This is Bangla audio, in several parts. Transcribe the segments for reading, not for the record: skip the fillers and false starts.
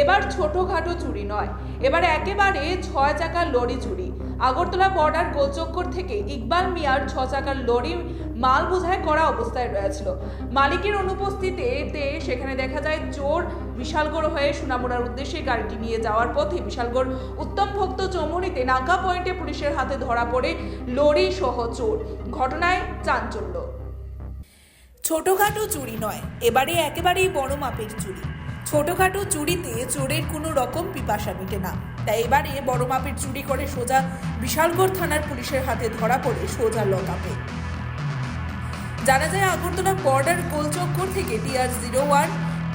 এবার ছোটখাটো চুরি নয়, এবার একেবারে 6 চাকার লরি চুরি। আগরতলা বর্ডার গোলচক্কর থেকে ইকবাল মিয়ার 6 চাকার লরি মাল বোঝাই করা অবস্থায় রয়েছিল। মালিকের অনুপস্থিতিতে সেখানে দেখা যায় চোর বিশালগড় হয়ে সোনামুড়ার উদ্দেশ্যে গাড়িটি নিয়ে যাওয়ার পথে বিশালগড় উত্তম ভক্ত চৌমুহনীতে নাকা পয়েন্টে পুলিশের হাতে ধরা পড়ে লরি সহ চোর। ঘটনায় চাঞ্চল্য। ছোটখাটো চুরি নয়, এবারে একেবারেই বড় মাপের চুরি। ছোটখাটো চুরিতে চোরের কোনো রকম পিপাসা মিটে না, তাই এবারে বড় মাপের চুরি করে সোজা বিশালগড় থানার পুলিশের হাতে ধরা পড়ে সোজা লকআপে। জানা যায় আগরতলা বর্ডার গোলচক্কর থেকে TR01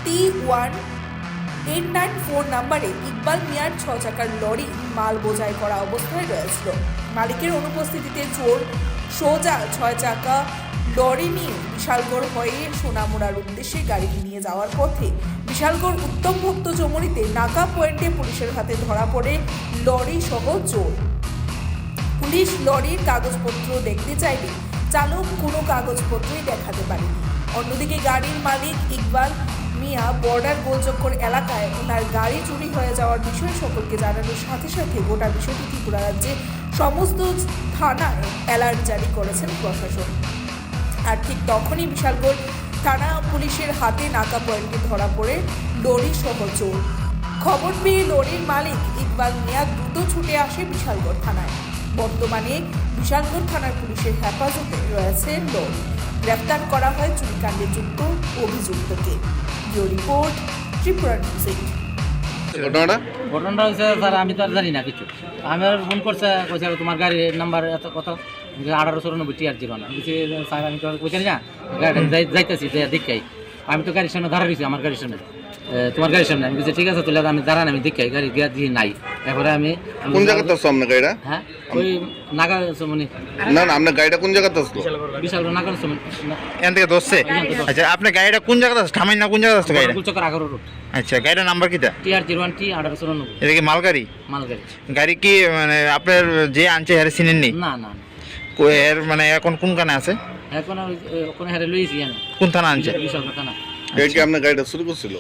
T1894 নম্বরে ইকবাল মিয়ার 6 চাকার লরি মাল বোঝাই করা অবস্থায় রয়েছিল। মালিকের অনুপস্থিতিতে চোর সোজা 6 চাকা লরি নিয়ে বিশালগড় হয়ে সোনামুড়ার উদ্দেশ্যে গাড়িটি নিয়ে যাওয়ার পথে বিশালগড় উত্তম ভক্ত চৌমুহনীতে নাকা পয়েন্টে পুলিশের হাতে ধরা পড়ে লরি সহ চোর। পুলিশ লরির কাগজপত্র দেখতে চাইলে চালক কোনো কাগজপত্রই দেখাতে পারেনি। অন্যদিকে গাড়ির মালিক ইকবাল মিয়া বর্ডার গোলচক্কর এলাকায় ওনার গাড়ি চুরি হয়ে যাওয়ার বিষয়ে সকলকে জানানোর সাথে সাথে গোটা বিষয়টি ত্রিপুরা রাজ্যে সমস্ত থানায় অ্যালার্ট জারি করেছেন প্রশাসন। আর ঠিক তখনই বিশালগড় থানা পুলিশের হাতে নাকা পয়েন্টে ধরা পড়ে লরি সহ চোর। খবর পেয়ে লরির মালিক ইকবাল মিয়া দ্রুত ছুটে আসে বিশালগড় থানায়। বর্তমানে বিশালগড় থানার পুলিশের হেফাজতে রয়েছে লরি। গ্রেফতার করা হয় চুরিকাণ্ডে যুক্ত অভিযুক্তকে। Bureau report, Tripura news 8। ঘটনাটা হচ্ছে স্যার আমি তো আর জানি না কিছু। আমি আর ফোন করছে কইছে তোমার গাড়ির নাম্বার এত কত 1894 TR01। আমি বলছি স্যার আমি তো কইছি না গাড়ি যাইতেছি যে দেখাই। আমি তো গাড়ির সামনে দাঁড়া রয়েছি, আমার গাড়ির সামনে তোমার গাড়ির সামনে। আমি বলছি ঠিক আছে তুলে আমি দাঁড়ান, আমি দেখাই গাড়ি দিয়ে নাই। এরপরে আমি কোন জায়গাতে আসছো আপনার গাড়িটা? হ্যাঁ ওই নাগা সমনি না না, আপনার গাড়িটা কোন জায়গাতে আসলো? বিশাল নাগা সমনি এখান থেকে দোষছে। আচ্ছা আপনার গাড়িটা কোন জায়গাতে আছে? ঠামাই না কোন জায়গাতে আছে গাড়িটা? কুলচক্কর 11 রোড। আচ্ছা গাড়িটার নাম্বার কিটা? TR01 T1894। এটা কি মালগাড়ি? মালগাড়ি। গাড়ি কি মানে আপনার যে আনছে হ্যারে চিনেননি? না না এর মানে এখন কোন কানে আছে? এখন ওখানে হারে লইছি আমি। কোন থানা আনছে? বিশাল থানা। আপনার গাড়িটা শুরু করছিল?